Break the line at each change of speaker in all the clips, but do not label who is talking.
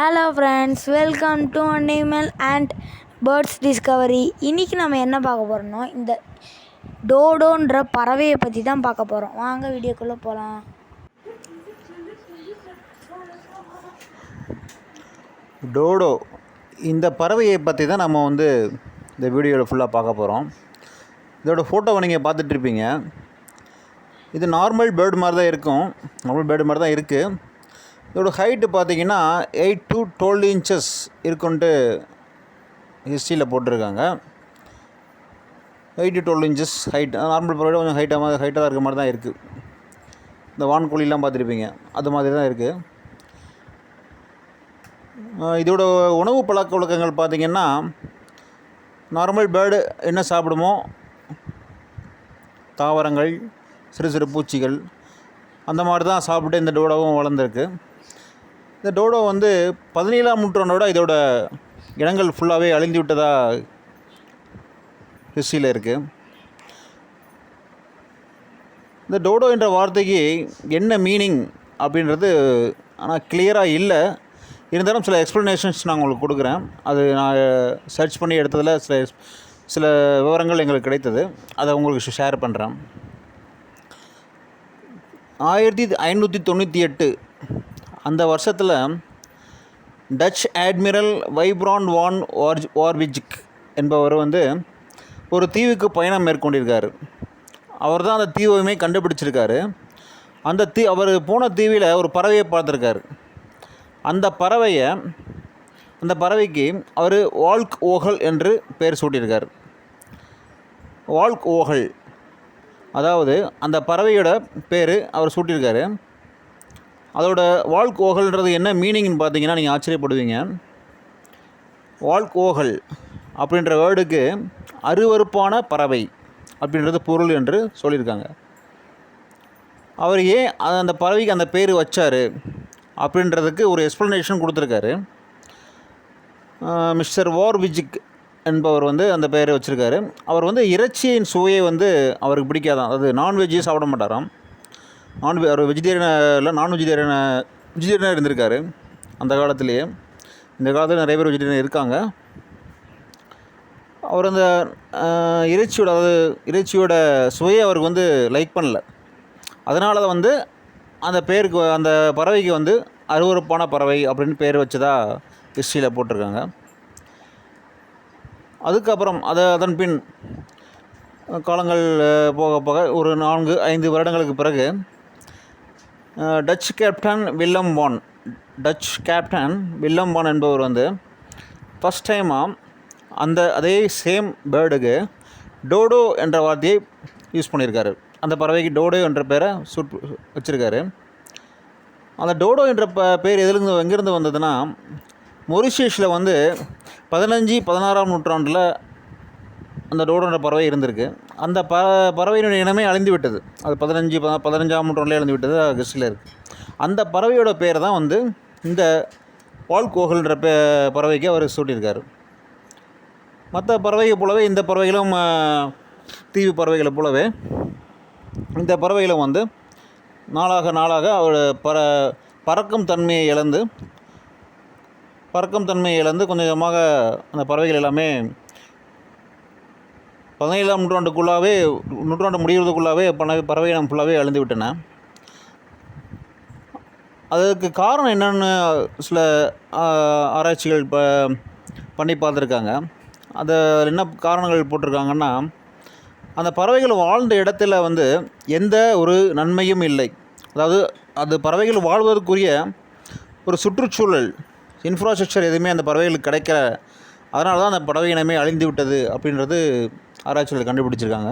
Hello friends, welcome to animal and birds Discovery. இன்றைக்கி நம்ம என்ன பார்க்க போகிறோம்னா, இந்த டோடோன்ற பறவையை பற்றி தான் பார்க்க போகிறோம். வாங்க வீடியோக்குள்ளே போகலாம்.
டோடோ இந்த பறவையை பற்றி தான் நம்ம இந்த வீடியோவில் ஃபுல்லாக பார்க்க போகிறோம். இதோட ஃபோட்டோவை நீங்கள் பார்த்துட்ருப்பீங்க. இது நார்மல் பேர்டு மாதிரி தான் இருக்கும். நார்மல் பேர்டு மாதிரி தான் இருக்குது. இதோட ஹைட்டு பார்த்தீங்கன்னா 8 to 12 inches இருக்குன்ட்டு ஹிஸ்ட்ரியில் போட்டிருக்காங்க. 8 to 12 inches ஹைட். நார்மல் பறவை கொஞ்சம் ஹைட்டாக தான் இருக்க மாதிரி தான் இருக்குது. இந்த வான்கோழிலாம் பார்த்துருப்பீங்க, அது மாதிரி தான் இருக்குது. இதோட உணவு பழக்க வழக்கங்கள் பார்த்திங்கன்னா, நார்மல் பேர்டு என்ன சாப்பிடுமோ, தாவரங்கள், சிறு சிறு பூச்சிகள், அந்த மாதிரி தான் சாப்பிட்டு இந்த டோடோவும் வளர்ந்துருக்கு. இந்த டோடோ 17ஆம் நூற்றாண்டோட இதோட இனங்கள் ஃபுல்லாகவே அழிந்து விட்டதாக ஹிஸ்ட்ரியில் இருக்குது. இந்த டோடோ என்ற வார்த்தைக்கு என்ன மீனிங் அப்படின்றது ஆனால் கிளியராக இல்லை. இருந்தாலும் சில எக்ஸ்ப்ளனேஷன்ஸ் நான் உங்களுக்கு கொடுக்குறேன். அது நான் சர்ச் பண்ணி எடுத்ததில் சில விவரங்கள் எங்களுக்கு கிடைத்தது. அதை உங்களுக்கு ஷேர் பண்ணுறேன். 1598 அந்த வருஷத்தில் டச் அட்மிரல் வைப்ரான் வான் வார்விஜிக் என்பவர் ஒரு தீவுக்கு பயணம் மேற்கொண்டிருக்கார். அவர் தான் அந்த தீவையுமே கண்டுபிடிச்சிருக்காரு. அவர் போன தீவில் ஒரு பறவையை பார்த்துருக்காரு. அந்த பறவைக்கு அவர் வால்க் ஓகல் என்று பெயர் சூட்டியிருக்கார். வால்க் ஓகல், அதாவது அந்த பறவையோட பேர் அவர் சூட்டியிருக்காரு. அதோட வால்க் ஓகல்ன்றது என்ன மீனிங்னு பார்த்தீங்கன்னா நீங்கள் ஆச்சரியப்படுவீங்க. வால்க் ஓகல் அப்படின்ற வேர்டுக்கு அருவருப்பான பறவை அப்படின்றது பொருள் என்று சொல்லியிருக்காங்க. அவர் ஏன் அந்த பறவைக்கு அந்த பேர் வச்சார் அப்படின்றதுக்கு ஒரு எக்ஸ்ப்ளனேஷன் கொடுத்துருக்காரு. மிஸ்டர் வார்விஜிக் என்பவர் அந்த பெயரை வச்சுருக்காரு. அவர் இறைச்சியின் சுவையை அவருக்கு பிடிக்காதான். அதாவது நான்வெஜ்ஜே சாப்பிட மாட்டாராம். அவர் வெஜிடேரியனாக இருந்திருக்காரு அந்த காலத்திலேயே. இந்த காலத்தில் நிறைய பேர் வெஜிடேரியன் இருக்காங்க. அவர் அந்த இறைச்சியோட சுவையை அவருக்கு லைக் பண்ணல. அதனால தான் அந்த பேருக்கு, அந்த பறவைக்கு அருவருப்பான பறவை அப்படின்னு பேர் வச்சதா ஹிஸ்ட்ரியில் போட்டிருக்காங்க. அதுக்கப்புறம் அதன் பின் காலங்கள் போக போக ஒரு 4-5 வருடங்களுக்கு பிறகு டச் கேப்டன் வில்லம் வான் என்பவர் ஃபஸ்ட் டைமாக அதே சேம் பேர்டுக்கு டோடோ என்ற வார்த்தையை யூஸ் பண்ணியிருக்காரு. அந்த பறவைக்கு டோடோ என்ற பேரை வச்சுருக்காரு. அந்த டோடோ என்ற பேர் எங்கேருந்து வந்ததுன்னா, மொரிஷியஸில் 15-16ஆம் நூற்றாண்டில் அந்த டோடோ என்ற பறவை இருந்திருக்கு. அந்த பறவையினுடைய இனமே அழிந்து விட்டது. அது 15ஆம் நூற்றாண்டிலே அழிந்து விட்டது ஹிஸ்ட்ரியில் இருக்குது. அந்த பறவையோட பேர் தான் இந்த வால்க் ஓகல்ன்ற பறவைக்கு அவர் சூட்டியிருக்காரு. மற்ற பறவைகள் போலவே இந்த பறவைகளும் தீவு பறவைகளை போலவே இந்த பறவைகளும் நாளாக அவரோட பறக்கும் தன்மையை இழந்து கொஞ்சம் கொஞ்சமாக அந்த பறவைகள் எல்லாமே 17ஆம் நூற்றாண்டு முடிகிறதுக்குள்ளாவே பறவை இனம் ஃபுல்லாகவே அழிந்து விட்டன. அதுக்கு காரணம் என்னென்னு சில ஆராய்ச்சிகள் பண்ணி பார்த்துருக்காங்க. அதை என்ன காரணங்கள் போட்டிருக்காங்கன்னா, அந்த பறவைகள் வாழ்ந்த இடத்துல எந்த ஒரு நன்மையும் இல்லை. அதாவது அது பறவைகள் வாழ்வதற்குரிய ஒரு சுற்றுச்சூழல் இன்ஃப்ராஸ்ட்ரக்சர் எதுவுமே அந்த பறவைகளுக்கு கிடைக்கல. அதனால தான் அந்த பறவை இனமே அழிந்து விட்டது அப்படின்றது ஆராய்ச்சிகள் கண்டுபிடிச்சிருக்காங்க.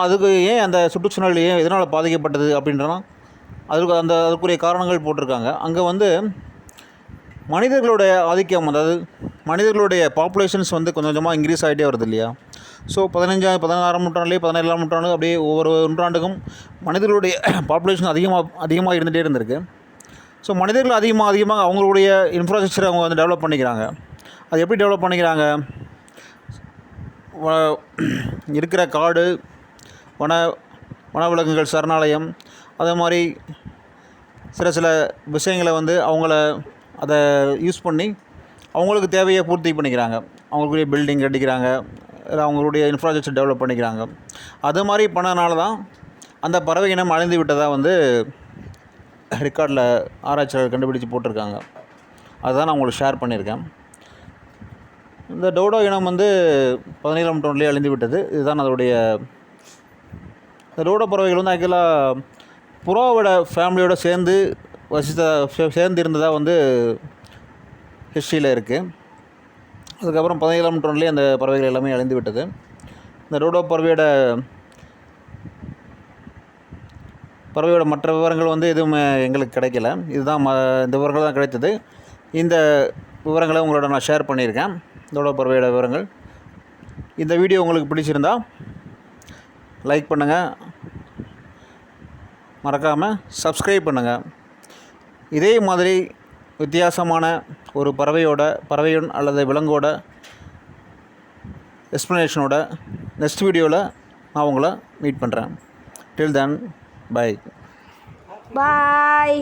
அதுக்கு ஏன் அந்த சுற்றுச்சூழல் எதனால் பாதிக்கப்பட்டது அப்படின்றனா அதுக்குரிய காரணங்கள் போட்டிருக்காங்க. அங்கே மனிதர்களுடைய ஆதிக்கம், அதாவது மனிதர்களுடைய பாப்புலேஷன்ஸ் கொஞ்சம் கொஞ்சமாக இன்க்ரீஸ் ஆகிட்டே வருது இல்லையா. ஸோ 16ஆம் நூற்றாண்டுலேயே 17ஆம் நூற்றாண்டு அப்படியே ஒவ்வொரு நூற்றாண்டுக்கும் மனிதர்களுடைய பாப்புலேஷன் அதிகமாக இருந்துகிட்டே இருந்திருக்கு. ஸோ மனிதர்கள் அதிகமாக அவங்களுடைய இன்ஃப்ராஸ்ட்ரக்சரை அவங்க டெவலப் பண்ணிக்கிறாங்க. அது எப்படி டெவலப் பண்ணிக்கிறாங்க? இருக்கிற காடு, வனவிலங்குகள் சரணாலயம், அதே மாதிரி சில விஷயங்களை வந்து அவங்கள அதை யூஸ் பண்ணி அவங்களுக்கு தேவையை பூர்த்தி பண்ணிக்கிறாங்க. அவங்களுக்குரிய பில்டிங் கட்டிக்கிறாங்க, இல்லை அவங்களுடைய இன்ஃப்ராஸ்ட்ரக்சர் டெவலப் பண்ணிக்கிறாங்க. அது மாதிரி பண்ணனால தான் அந்த பறவை இனம் அழிந்து விட்டதாக வந்து ரெக்கார்டில் ஆராய்ச்சியாளர் கண்டுபிடிச்சு போட்டிருக்காங்க. அதுதான் நான் உங்களுக்கு ஷேர் பண்ணியிருக்கேன். இந்த டோடோ இனம் வந்து 17ஆம் நூற்றாண்டிலே அழிந்து விட்டது. இதுதான் அதோடைய. இந்த டோடோ பறவைகள் வந்து ஆக்சுவலாக புறாவோட ஃபேமிலியோடு சேர்ந்து இருந்ததாக வந்து ஹிஸ்ட்ரியில் இருக்குது. அதுக்கப்புறம் 17ஆம் நூற்றாண்டிலே அந்த பறவைகள் எல்லாமே அழிந்து விட்டது. இந்த டோடோ பறவையோட மற்ற விவரங்கள் வந்து எதுவும் எங்களுக்கு கிடைக்கல. இதுதான் இந்த விவரங்கள் தான் கிடைத்தது. இந்த விவரங்களை உங்களோட நான் ஷேர் பண்ணியிருக்கேன், டோடோ பறவையோட விவரங்கள். இந்த வீடியோ உங்களுக்கு பிடிச்சிருந்தா லைக் பண்ணுங்கள், மறக்காமல் சப்ஸ்கிரைப் பண்ணுங்கள். இதே மாதிரி வித்தியாசமான ஒரு பறவையின் அல்லது விலங்கோட எக்ஸ்ப்ளனேஷனோட நெக்ஸ்ட் வீடியோவில் நான் உங்களை மீட் பண்ணுறேன். டில் தென், பை.
பாய்.